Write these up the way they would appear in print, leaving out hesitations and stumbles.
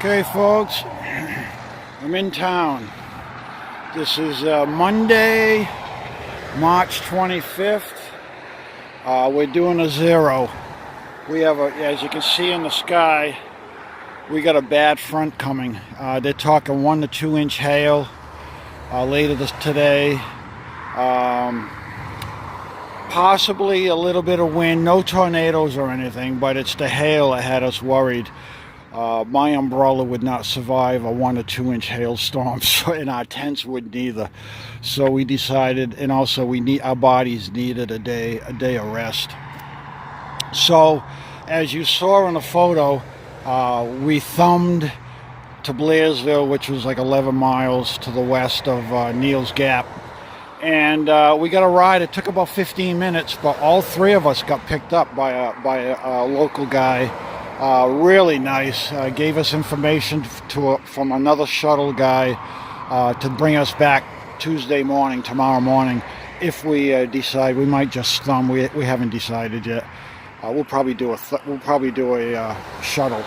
Okay, folks, I'm in town. This is Monday, March 25th. We're doing a zero. We have as you can see in the sky, we got a bad front coming. They're talking 1 to 2 inch hail later today. Possibly a little bit of wind, no tornadoes or anything, but it's the hail that had us worried. My umbrella would not survive a 1 to 2 inch hailstorm, and our tents wouldn't either. So we decided, and also our bodies needed a day of rest. So, as you saw in the photo, we thumbed to Blairsville, which was like 11 miles to the west of Neal's Gap. And we got a ride. It took about 15 minutes, but all three of us got picked up by a local guy. Really nice. Gave us information from another shuttle guy to bring us back tomorrow morning. If we decide, we might just thumb. We haven't decided yet. We'll probably do a shuttle.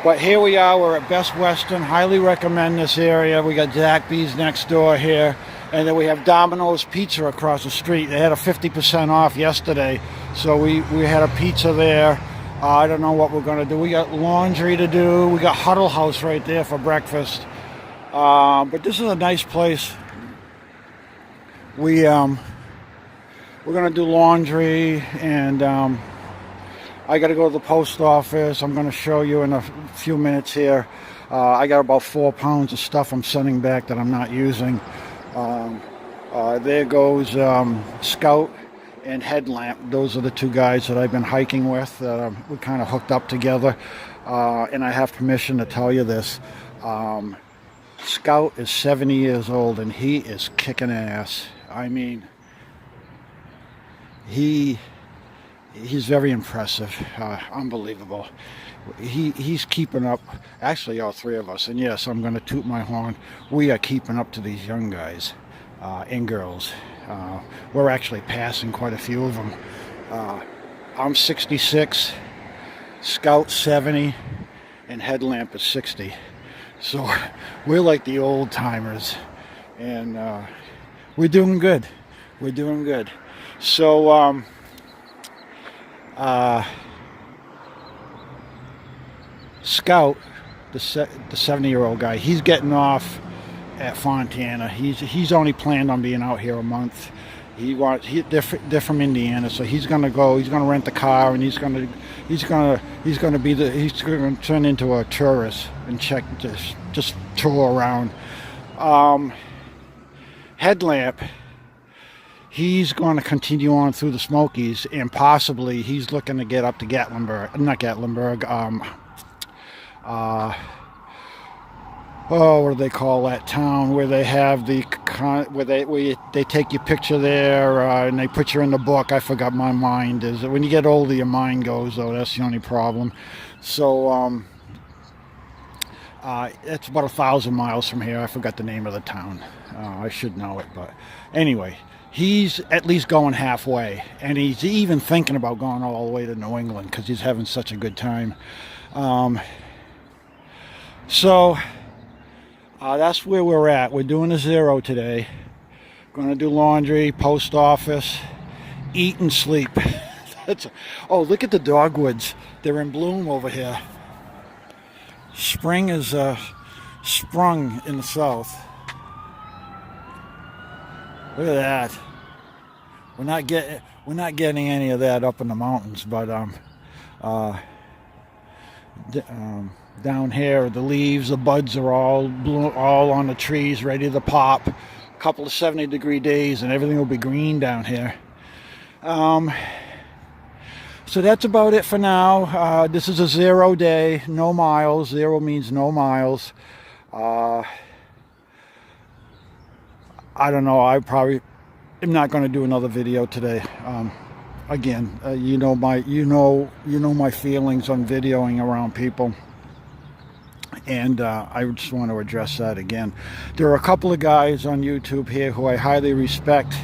But here we are. We're at Best Western. Highly recommend this area. We got Zaxby's next door here. And then we have Domino's Pizza across the street. They had a 50% off yesterday. So we had a pizza there. I don't know what we're going to do. We got laundry to do. We got Huddle House right there for breakfast. But this is a nice place. We're going to do laundry, and I got to go to the post office. I'm going to show you in a few minutes here. I got about 4 pounds of stuff I'm sending back that I'm not using. There goes Scout and Headlamp. Those are the two guys that I've been hiking with. We kind of hooked up together. And I have permission to tell you this. Scout is 70 years old and he is kicking ass. I mean, he's very impressive. Unbelievable. He's keeping up. Actually, all three of us. And yes, I'm going to toot my horn. We are keeping up to these young guys and girls. We're actually passing quite a few of them. I'm 66, Scout 70, and Headlamp is 60. So we're like the old timers, and we're doing good. We're doing good. So Scout, the 70-year-old guy, he's getting off at Fontana. He's only planned on being out here a month. They're from Indiana, so he's gonna go. He's gonna rent the car, and he's gonna turn into a tourist and just tour around. Headlamp, he's going to continue on through the Smokies, and possibly he's looking to get up to what do they call that town where they have where they take your picture there and they put you in the book? I forgot. My mind is, when you get older, your mind goes, though. That's the only problem. So it's about 1,000 miles from here. I forgot the name of the town. I should know it, but anyway, he's at least going halfway, and he's even thinking about going all the way to New England because he's having such a good time. So that's where we're at. We're doing a zero today. Going to do laundry, post office, eat and sleep. Oh, look at the dogwoods. They're in bloom over here. Spring is sprung in the south. Look at that. We're not getting any of that up in the mountains, but down here, the leaves, the buds are all on the trees, ready to pop. A couple of 70-degree days, and everything will be green down here. So that's about it for now. This is a zero day, no miles. Zero means no miles. I don't know. I probably am not going to do another video today. Again, you know my feelings on videoing around people. And I just want to address that again. There are a couple of guys on YouTube here who I highly respect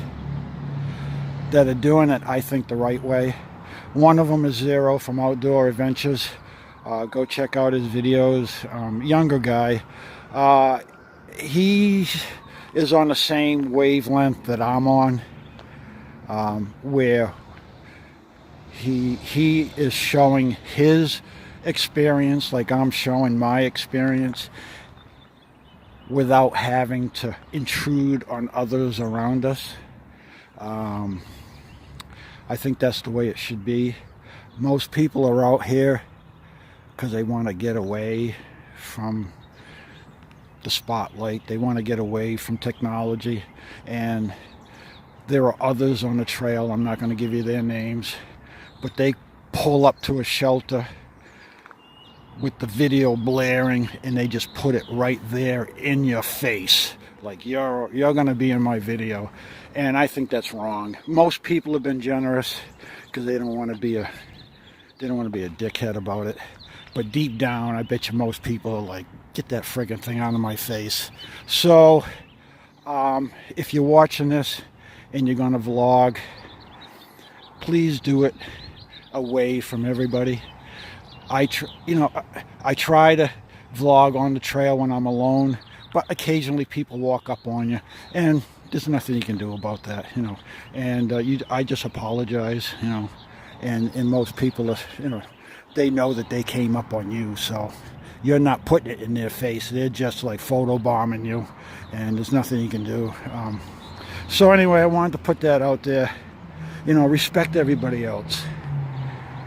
that are doing it, I think, the right way. One of them is Zero from Outdoor Adventures. Go check out his videos. Younger guy. He is on the same wavelength that I'm on, where he is showing his experience like I'm showing my experience without having to intrude on others around us. I think that's the way it should be. Most people are out here because they want to get away from the spotlight. They want to get away from technology. And there are others on the trail, I'm not going to give you their names, but they pull up to a shelter with the video blaring and they just put it right there in your face, like you're going to be in my video. And I think that's wrong. Most people have been generous because they don't want to be a dickhead about it, but deep down I bet you most people are like, get that friggin' thing out of my face. So if you're watching this and you're going to vlog, please do it away from everybody. I try to vlog on the trail when I'm alone, but occasionally people walk up on you, and there's nothing you can do about that, And I just apologize, And most people, they know that they came up on you, so you're not putting it in their face. They're just like photobombing you, and there's nothing you can do. So anyway, I wanted to put that out there. Respect everybody else.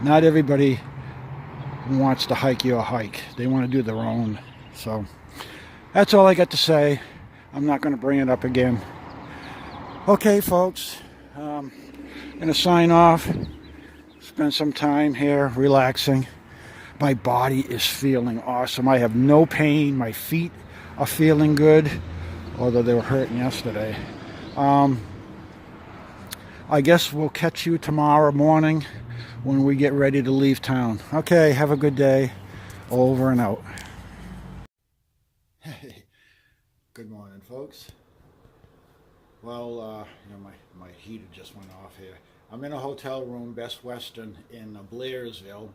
Not everybody wants to hike your hike. They want to do their own. So that's all I got to say. I'm not going to bring it up again. Okay, folks. I'm going to sign off. Spend some time here relaxing. My body is feeling awesome. I have no pain. My feet are feeling good, although they were hurting yesterday. I guess we'll catch you tomorrow morning when we get ready to leave town. Okay, have a good day. Over and out. Hey, good morning, folks. Well, my heater just went off here. I'm in a hotel room, Best Western, in Blairsville.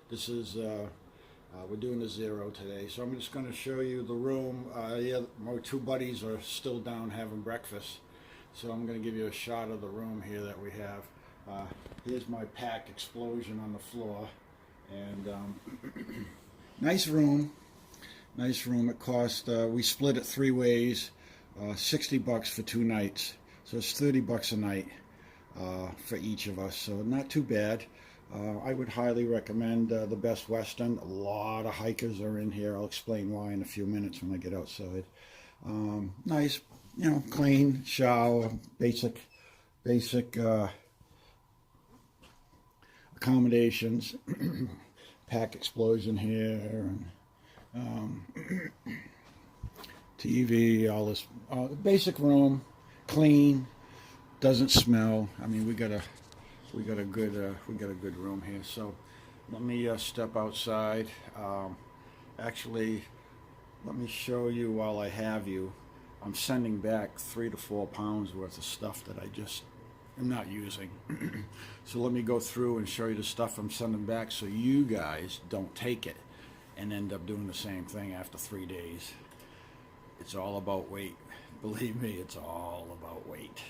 This is, we're doing the zero today, so I'm just going to show you the room. My two buddies are still down having breakfast, so I'm going to give you a shot of the room here that we have. Here's my pack explosion on the floor, and nice room. It cost, we split it 3 ways, $60 for 2 nights, so it's $30 a night for each of us, so not too bad. I would highly recommend the Best Western. A lot of hikers are in here. I'll explain why in a few minutes when I get outside. Nice, clean shower, basic accommodations. Pack explosion here, and TV, all this. Basic room, clean, doesn't smell. I mean, we got a good room here. So let me step outside. Actually, let me show you while I have you. I'm sending back 3 to 4 pounds worth of stuff that I just am not using. So let me go through and show you the stuff I'm sending back so you guys don't take it and end up doing the same thing after 3 days. It's all about weight. Believe me, it's all about weight.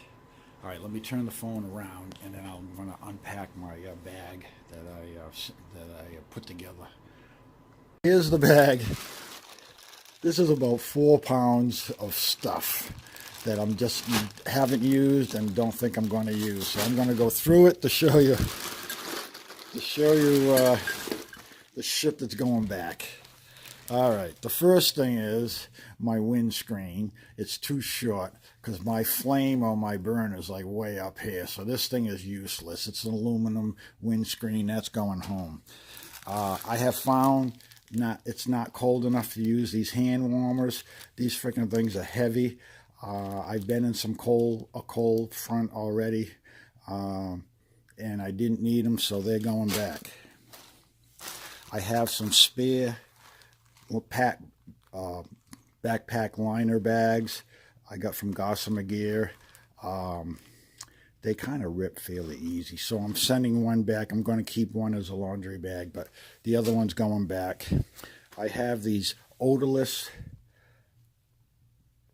All right, let me turn the phone around, and then I'm going to unpack my bag that I put together. Here's the bag. This is about 4 pounds of stuff that I'm just haven't used and don't think I'm going to use. So I'm going to go through it to show you the shit that's going back. All right, the first thing is my windscreen. It's too short because my flame on my burner is like way up here. So this thing is useless. It's an aluminum windscreen. That's going home. I have found it's not cold enough to use these hand warmers. These freaking things are heavy. I've been in a cold front already, and I didn't need them, so they're going back. I have some spare backpack liner bags I got from Gossamer Gear. they kind of rip fairly easy. So I'm sending one back. I'm going to keep one as a laundry bag, but the other one's going back. I have these odorless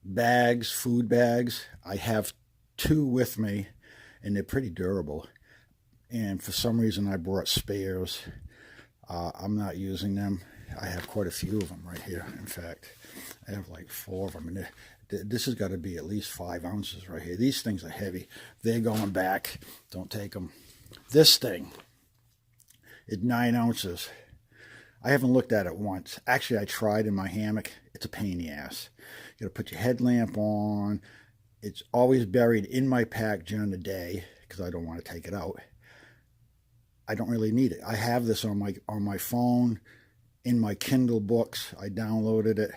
bags, food bags. I have 2 with me, and they're pretty durable. And for some reason, I brought spares. I'm not using them. I have quite a few of them right here. In fact, I have like 4 of them. And this has got to be at least 5 ounces right here. These things are heavy. They're going back. Don't take them. This thing is 9 ounces. I haven't looked at it once. Actually, I tried in my hammock. It's a pain in the ass. You got to put your headlamp on. It's always buried in my pack during the day because I don't want to take it out. I don't really need it. I have this on my phone, in my Kindle books. I downloaded it.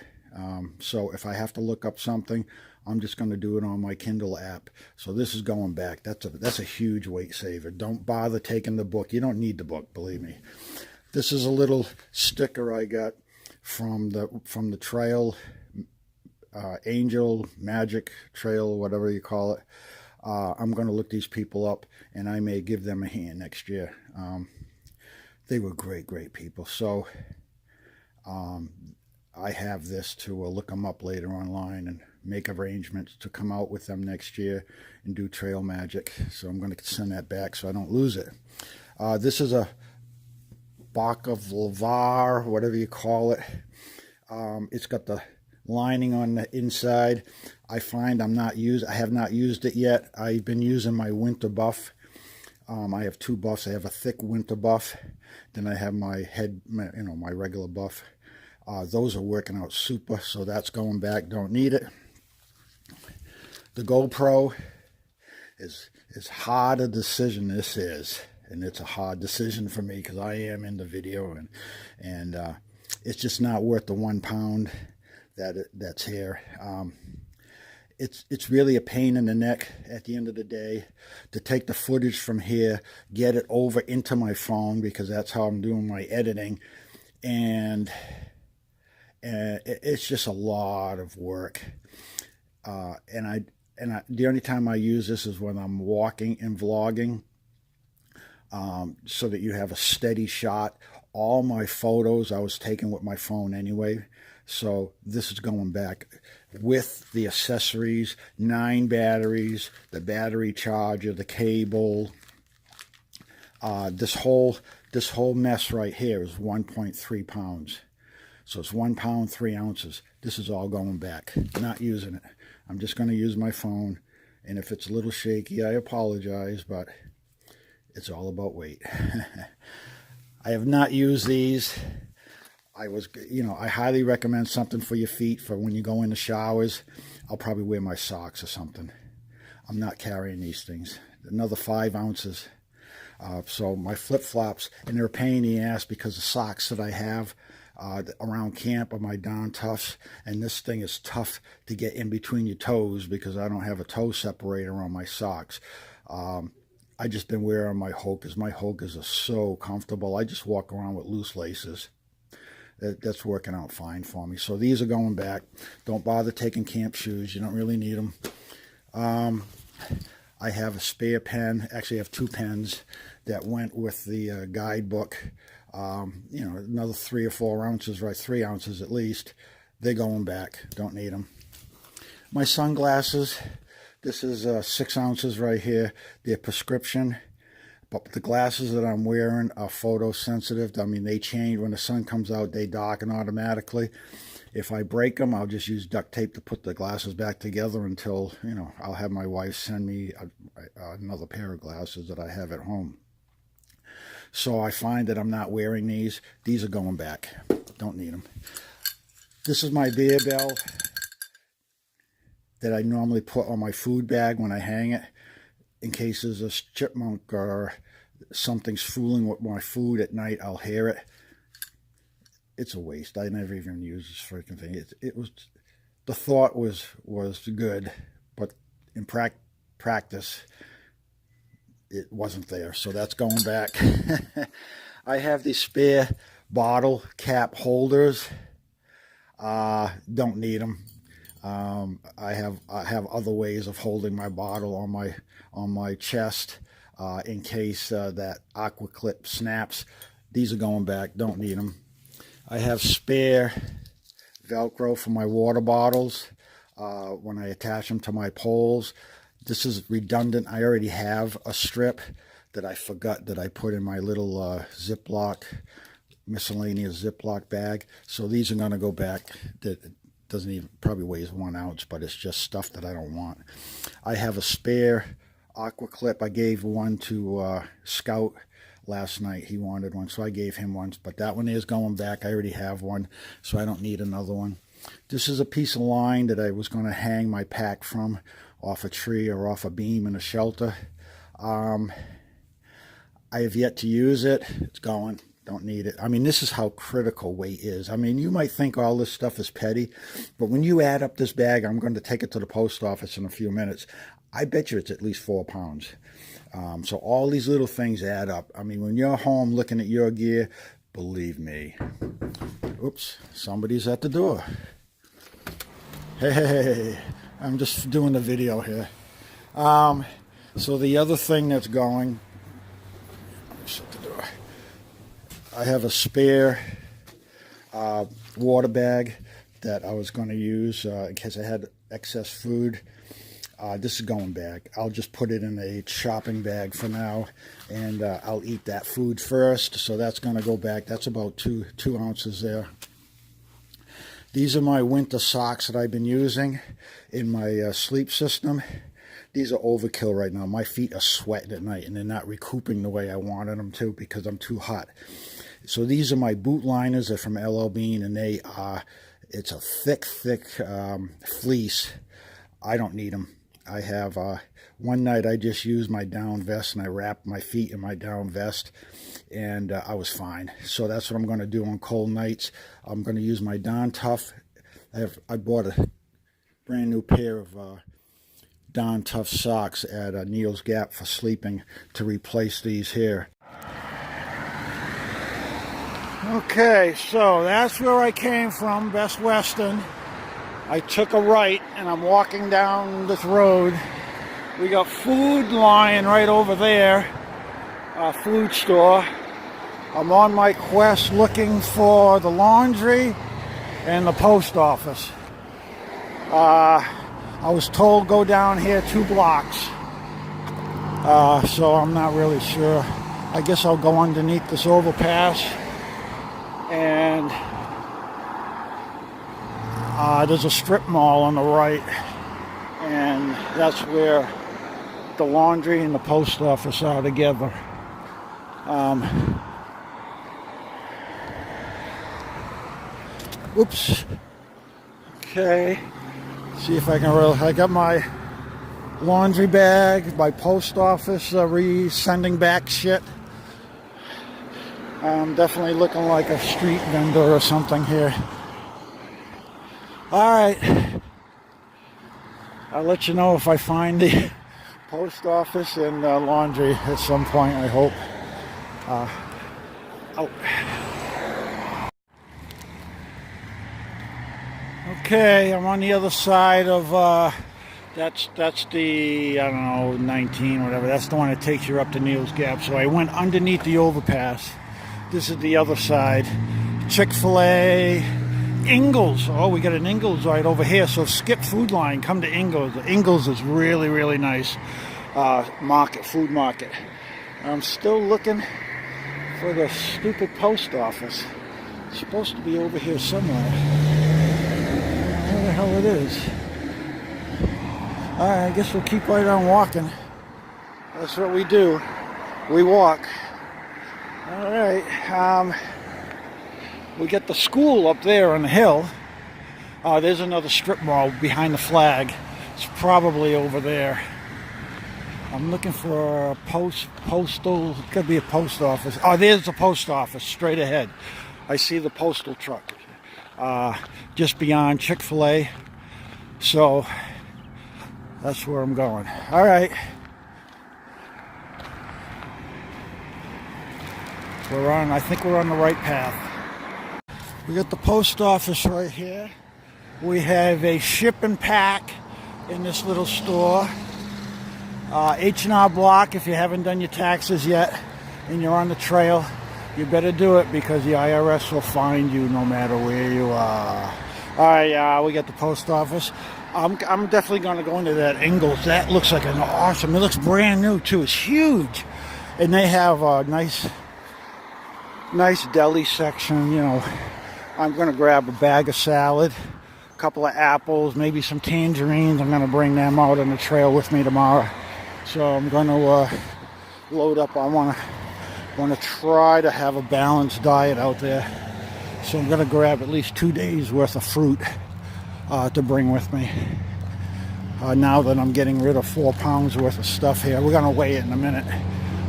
So if I have to look up something, I'm just going to do it on my Kindle app. So this is going back. That's a huge weight saver. Don't bother taking the book. You don't need the book, believe me. This is a little sticker I got from the trail, Angel Magic Trail, whatever you call it. I'm going to look these people up, and I may give them a hand next year. They were great people. So I have this to look them up later online and make arrangements to come out with them next year and do trail magic. So I'm going to send that back so I don't lose it. This is a Bock of Lavar, whatever you call it. It's got the lining on the inside. I find I have not used it yet. I've been using my winter buff. I have 2 buffs. I have a thick winter buff. Then I have my my regular buff. Those are working out super, so that's going back. Don't need it. The GoPro is as hard a decision this is, and it's a hard decision for me because I am in the video, and it's just not worth the £1 that's here. It's really a pain in the neck at the end of the day to take the footage from here, get it over into my phone, because that's how I'm doing my editing, and it's just a lot of work. The only time I use this is when I'm walking and vlogging, so that you have a steady shot. All my photos I was taking with my phone anyway, so this is going back with the accessories, 9 batteries, the battery charger, the cable. This whole mess right here is 1.3 pounds. So it's 1 pound, 3 ounces. This is all going back. Not using it. I'm just going to use my phone. And if it's a little shaky, I apologize, but it's all about weight. I have not used these. I highly recommend something for your feet for when you go in the showers. I'll probably wear my socks or something. I'm not carrying these things. Another 5 ounces. So my flip-flops, and they're a pain in the ass because the socks that I have around camp are my Dawn Toughs, and this thing is tough to get in between your toes because I don't have a toe separator on my socks. I just been wearing my Hokas. My Hokas are so comfortable. I just walk around with loose laces. That's working out fine for me. So these are going back. Don't bother taking camp shoes. You don't really need them. I have a spare pen. Actually, I have 2 pens that went with the guidebook. Another 3 or 4 ounces, right? 3 ounces at least. They're going back. Don't need them. My sunglasses. This is 6 ounces right here. They're prescription. But the glasses that I'm wearing are photosensitive. I mean, they change. When the sun comes out, they darken automatically. If I break them, I'll just use duct tape to put the glasses back together until, I'll have my wife send me another pair of glasses that I have at home. So I find that I'm not wearing these. These are going back. Don't need them. This is my beer bell that I normally put on my food bag when I hang it, in case there's a chipmunk or something's fooling with my food at night. I'll hear it. It's a waste. I never even use this freaking thing. The thought was good, but in practice, it wasn't there. So that's going back. I have these spare bottle cap holders. Don't need them. I have other ways of holding my bottle on my chest in case that aqua clip snaps. These are going back. Don't need them. I have spare Velcro for my water bottles when I attach them to my poles. This is redundant. I already have a strip that I forgot that I put in my little Ziploc, miscellaneous Ziploc bag. So these are going to go back. That doesn't even, probably weighs 1 ounce, but it's just stuff that I don't want. I have a spare aqua clip. I gave one to Scout last night. He wanted one, so I gave him one. But that one is going back. I already have one, so I don't need another one. This is a piece of line that I was going to hang my pack from off a tree or off a beam in a shelter. I have yet to use it. It's going. Don't need it. I mean, this is how critical weight is. I mean, you might think all this stuff is petty, but when you add up this bag, I'm going to take it to the post office in a few minutes. I bet you it's at least 4 pounds. So all these little things add up. I mean, when you're home looking at your gear, believe me. Oops, somebody's at the door. Hey, I'm just doing the video here. So the other thing that's going, shut the door. I have a spare water bag that I was going to use in case I had excess food. This is going back. I'll just put it in a shopping bag for now, and I'll eat that food first. So that's going to go back. That's about two ounces there. These are my winter socks that I've been using in my sleep system. These are overkill right now. My feet are sweating at night, and they're not recouping the way I wanted them to because I'm too hot. So these are my boot liners. They're from LL Bean, and it's a thick fleece. I don't need them. I have, one night I just used my down vest, and I wrapped my feet in my down vest, and I was fine. So that's what I'm going to do on cold nights. I'm going to use my Don Tough. I bought a brand new pair of Don Tough socks at Neil's Gap for sleeping to replace these here. Okay, so that's where I came from, Best Western. I took a right, and I'm walking down this road. We got food lying right over there, a food store. I'm on my quest looking for the laundry and the post office. I was told go down here 2 blocks, so I'm not really sure. I guess I'll go underneath this overpass, and there's a strip mall on the right, and that's where the laundry and the post office are together. Oops. Okay. See if I can I got my laundry bag, my post office sending back shit. I'm definitely looking like a street vendor or something here. Alright. I'll let you know if I find the post office and laundry at some point, I hope. Okay, I'm on the other side of, that's the, I don't know, 19, whatever. That's the one that takes you up to Neil's Gap. So I went underneath the overpass. This is the other side. Chick-fil-A, Ingles. Oh, we got an Ingles right over here. So skip Food Line, come to Ingles. Ingles is really, really nice food market. I'm still looking for the stupid post office. It's supposed to be over here somewhere. Where the hell it is? Alright, I guess we'll keep right on walking. That's what we do. We walk. Alright, we got the school up there on the hill. There's another strip mall behind the flag. It's probably over there. I'm looking for a postal, it could be a post office. Oh, there's the post office straight ahead. I see the postal truck just beyond Chick-fil-A. So that's where I'm going. All right. I think we're on the right path. We got the post office right here. We have a ship and pack in this little store. H&R Block, if you haven't done your taxes yet and you're on the trail, you better do it because the IRS will find you no matter where you are. All right, we got the post office. I'm definitely going to go into that Ingles. That looks like an awesome, it looks brand new too. It's huge. And they have a nice deli section, you know. I'm going to grab a bag of salad, a couple of apples, maybe some tangerines. I'm going to bring them out on the trail with me tomorrow. So I'm going to load up. I want to try to have a balanced diet out there. So I'm going to grab at least 2 days worth of fruit to bring with me. Now that I'm getting rid of 4 pounds worth of stuff here. We're going to weigh it in a minute.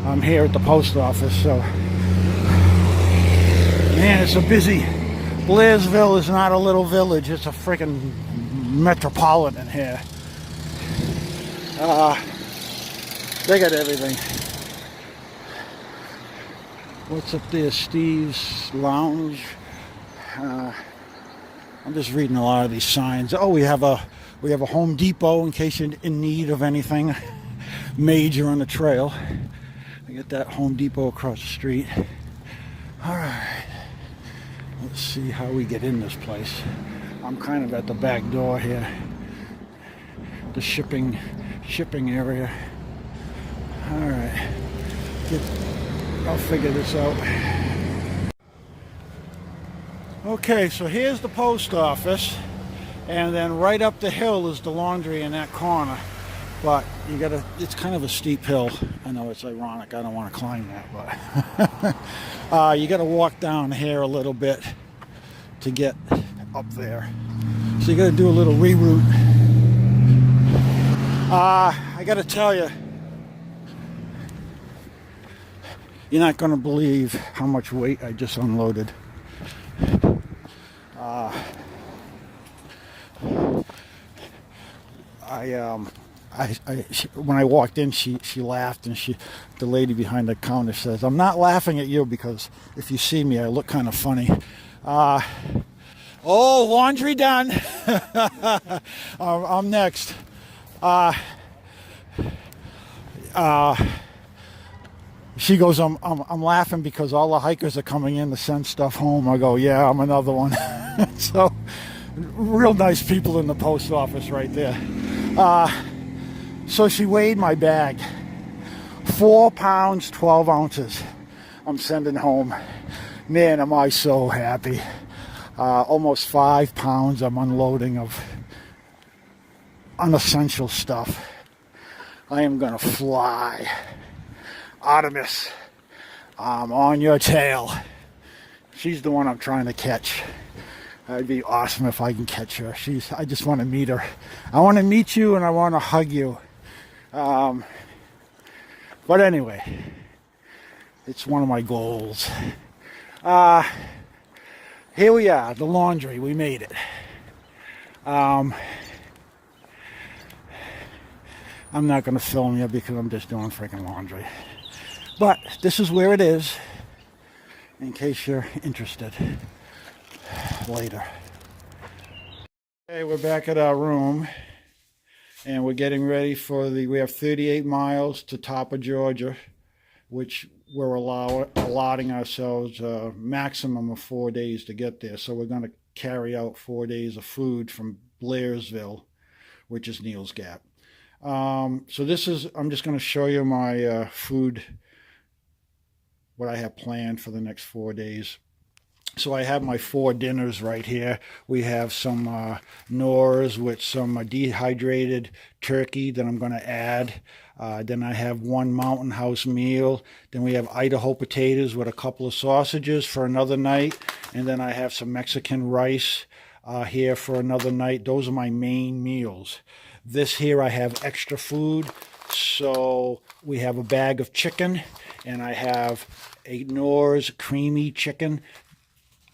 I'm here at the post office, so man, it's a busy. Blairsville is not a little village, it's a freaking metropolitan here. They got everything. What's up there? Steve's Lounge. I'm just reading a lot of these signs. Oh, we have a Home Depot in case you're in need of anything major on the trail. I get that Home Depot across the street. All right, let's see how we get in this place. I'm kind of at the back door here, the shipping area. All right, I'll figure this out. Okay, so here's the post office, and then right up the hill is the laundry in that corner. But it's kind of a steep hill. I know it's ironic, I don't want to climb that, but you gotta walk down here a little bit to get up there. So you gotta do a little reroute. I gotta tell you, you're not gonna believe how much weight I just unloaded. When I walked in, she laughed, and the lady behind the counter says, "I'm not laughing at you because if you see me, I look kind of funny." Oh, laundry done. I'm next. She goes, I'm laughing because all the hikers are coming in to send stuff home. I go, yeah, I'm another one. So, real nice people in the post office right there. So she weighed my bag. 4 pounds, 12 ounces. I'm sending home. Man, am I so happy. Almost 5 pounds I'm unloading of unessential stuff. I am gonna fly. Artemis, I'm on your tail. She's the one I'm trying to catch. It'd be awesome if I can catch her. I just want to meet her. I want to meet you and I want to hug you. But anyway, it's one of my goals. Here we are, the laundry. We made it. I'm not going to film you because I'm just doing freaking laundry. But this is where it is, in case you're interested later. Okay, we're back at our room, and we're getting ready for we have 38 miles to top of Georgia, which we're allotting ourselves a maximum of 4 days to get there. So we're going to carry out 4 days of food from Blairsville, which is Neel's Gap. So I'm just going to show you my food, what I have planned for the next 4 days. So I have my 4 dinners right here. We have some Knorrs with some dehydrated turkey that I'm going to add. Then I have 1 Mountain House meal. Then we have Idaho potatoes with a couple of sausages for another night. And then I have some Mexican rice here for another night. Those are my main meals. This here I have extra food. So we have a bag of chicken, and I have a Knorrs creamy chicken.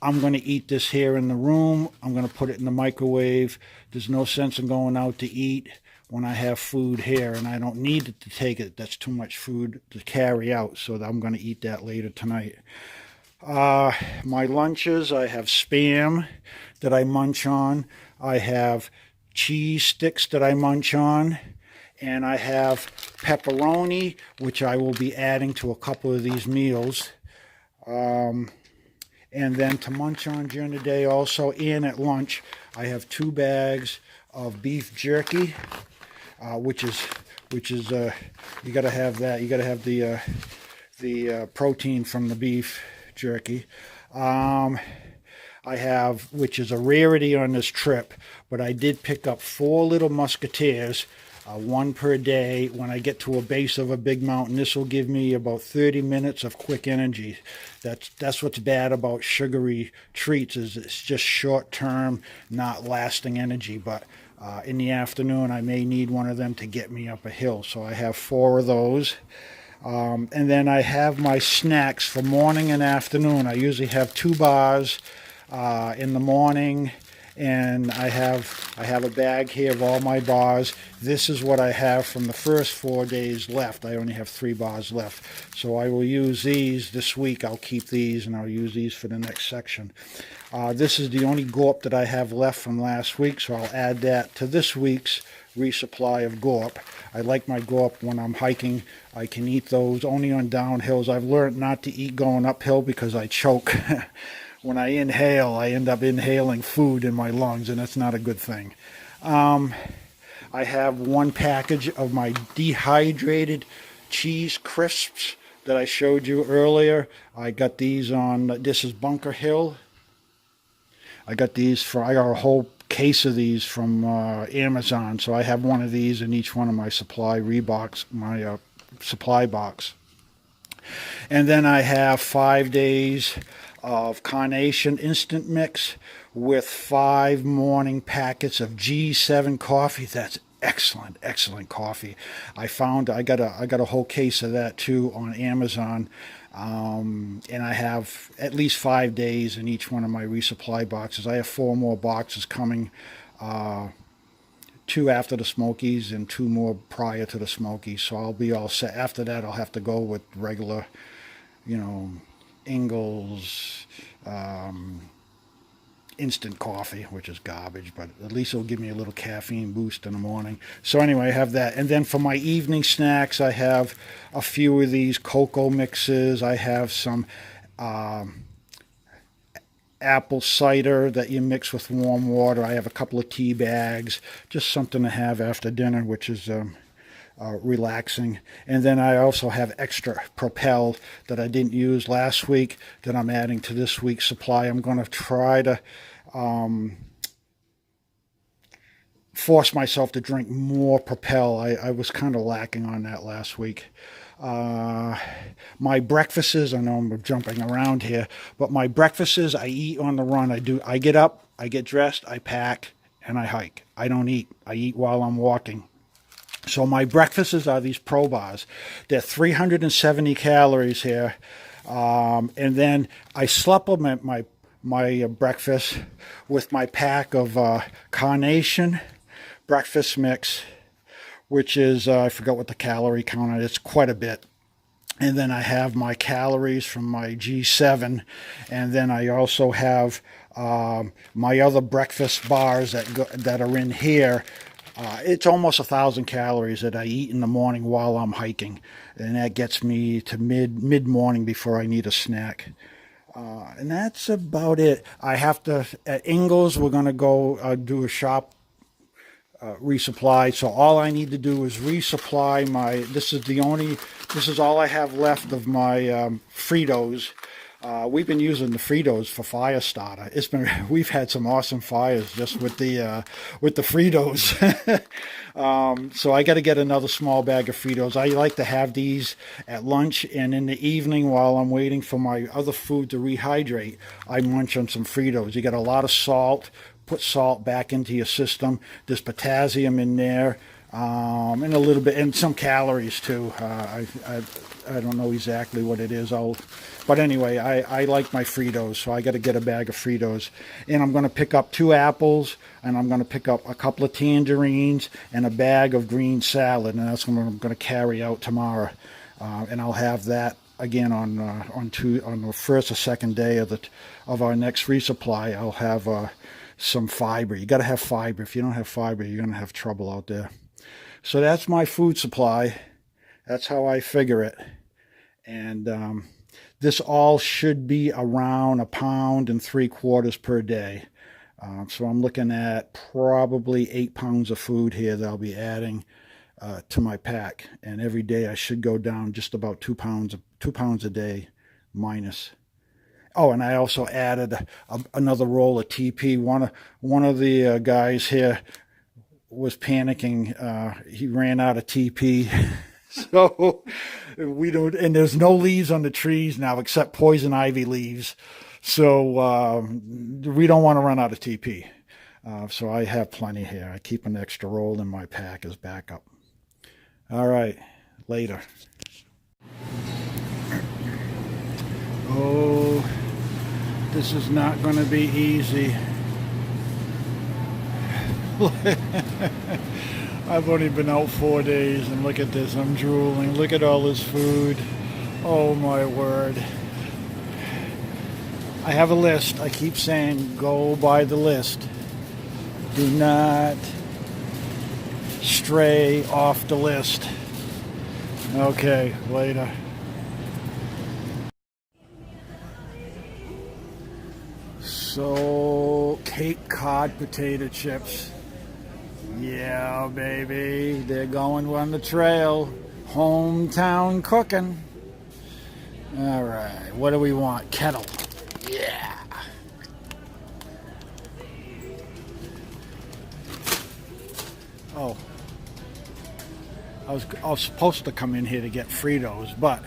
I'm going to eat this here in the room. I'm going to put it in the microwave. There's no sense in going out to eat when I have food here, and I don't need to take it. That's too much food to carry out, so I'm going to eat that later tonight. My lunches, I have Spam that I munch on. I have cheese sticks that I munch on. And I have pepperoni, which I will be adding to a couple of these meals. And then to munch on during the day also, and at lunch, I have 2 bags of beef jerky, which is you got to have that. You got to have the protein from the beef jerky. I have, which is a rarity on this trip, but I did pick up 4 little musketeers, 1 per day. When I get to a base of a big mountain, this will give me about 30 minutes of quick energy. That's what's bad about sugary treats, is it's just short-term, not lasting energy. But in the afternoon, I may need one of them to get me up a hill. So I have 4 of those. And then I have my snacks for morning and afternoon. I usually have 2 bars in the morning, and I have a bag here of all my bars. This is what I have from the first 4 days left. I only have 3 bars left, so I will use these this week. I'll keep these, and I'll use these for the next section. This is the only gorp that I have left from last week, so I'll add that to this week's resupply of gorp. I like my gorp when I'm hiking. I can eat those only on downhills. I've learned not to eat going uphill because I choke. When I inhale, I end up inhaling food in my lungs, and that's not a good thing. I have 1 package of my dehydrated cheese crisps that I showed you earlier. I got these on, this is Bunker Hill. I got a whole case of these from Amazon, so I have 1 of these in each one of my supply supply box. And then I have 5 days of Carnation Instant Mix with 5 morning packets of G7 coffee. That's excellent coffee. I got a whole case of that too on Amazon. And I have at least 5 days in each one of my resupply boxes. I have 4 more boxes coming, 2 after the Smokies and 2 more prior to the Smokies. So I'll be all set. After that, I'll have to go with regular, Ingles, instant coffee, which is garbage, but at least it'll give me a little caffeine boost in the morning. So anyway, I have that. And then for my evening snacks, I have a few of these cocoa mixes. I have some apple cider that you mix with warm water. I have a couple of tea bags, just something to have after dinner, which is relaxing. And then I also have extra Propel that I didn't use last week that I'm adding to this week's supply. I'm going to try to force myself to drink more Propel. I was kind of lacking on that last week. My breakfasts, I know I'm jumping around here, but my breakfasts I eat on the run. I get up, I get dressed, I pack, and I hike. I don't eat. I eat while I'm walking. So my breakfasts are these Pro Bars. They're 370 calories here. And then I supplement my breakfast with my pack of Carnation breakfast mix, which is, I forgot what the calorie count is. It's quite a bit. And then I have my calories from my G7. And then I also have my other breakfast bars that are in here. It's almost 1,000 calories that I eat in the morning while I'm hiking, and that gets me to mid-morning before I need a snack. And that's about it. I have to, at Ingles, we're going to go do a shop resupply. So all I need to do is resupply this is all I have left of my Fritos. We've been using the Fritos for fire starter. We've had some awesome fires just with the Fritos. So I got to get another small bag of Fritos. I like to have these at lunch, and in the evening while I'm waiting for my other food to rehydrate, I munch on some Fritos. You get a lot of salt. Put salt back into your system. There's potassium in there. And a little bit, and some calories too. I don't know exactly what it is. But anyway, I like my Fritos, so I got to get a bag of Fritos. And I'm going to pick up 2 apples, and I'm going to pick up a couple of tangerines and a bag of green salad, and that's what I'm going to carry out tomorrow. And I'll have that again on the first or second day of our next resupply, I'll have some fiber. You got to have fiber. If you don't have fiber, you're going to have trouble out there. So that's my food supply. That's how I figure it. And this all should be around 1.75 pounds per day. So I'm looking at probably 8 pounds of food here that I'll be adding to my pack. And every day I should go down just about 2 pounds a day minus. Oh, and I also added another roll of TP. One of the guys here was panicking. He ran out of TP. So we don't, and there's no leaves on the trees now except poison ivy leaves. So we don't want to run out of TP. So I have plenty here. I keep an extra roll in my pack as backup. All right, later. Oh, this is not going to be easy. I've only been out 4 days, and look at this. I'm drooling. Look at all this food. Oh, my word. I have a list. I keep saying go by the list. Do not stray off the list. Okay, later. So, Cape Cod potato chips. Yeah, baby. They're going on the trail. Hometown cooking. All right. What do we want? Kettle. Yeah. Oh. I was supposed to come in here to get Fritos, but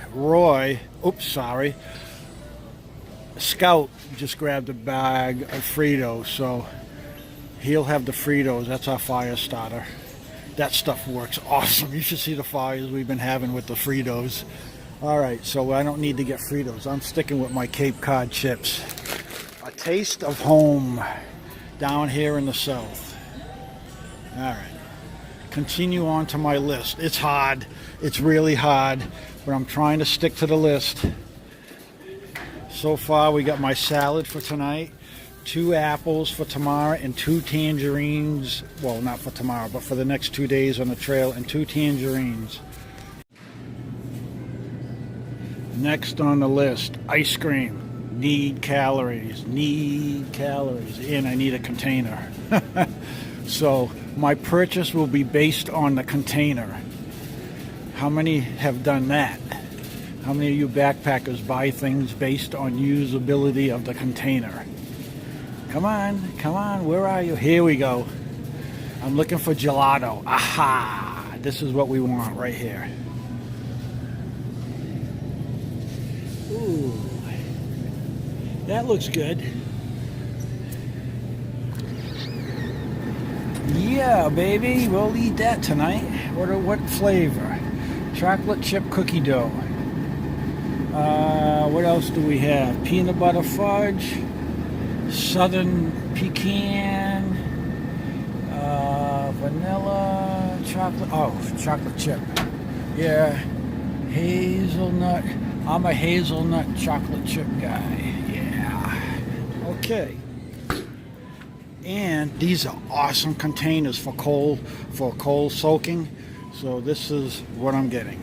Scout just grabbed a bag of Fritos, so he'll have the Fritos. That's our fire starter. That stuff works awesome. You should see the fires we've been having with the Fritos. All right, so I don't need to get Fritos. I'm sticking with my Cape Cod chips. A taste of home down here in the south. All right. Continue on to my list. It's hard. It's really hard, but I'm trying to stick to the list. So far, we got my salad for tonight, 2 apples for tomorrow, and 2 tangerines. Well, not for tomorrow, but for the next 2 days on the trail, and 2 tangerines. Next on the list, ice cream. Need calories. And I need a container. So my purchase will be based on the container. How many have done that? How many of you backpackers buy things based on usability of the container? Come on, where are you? Here we go. I'm looking for gelato. Aha! This is what we want right here. Ooh, that looks good. Yeah, baby, we'll eat that tonight. What flavor? Chocolate chip cookie dough. What else do we have? Peanut butter fudge, southern pecan, vanilla, chocolate. Oh, chocolate chip. Yeah, hazelnut. I'm a hazelnut chocolate chip guy. Yeah. Okay. And these are awesome containers for coal soaking. So this is what I'm getting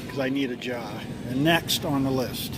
because I need a jar. And next on the list,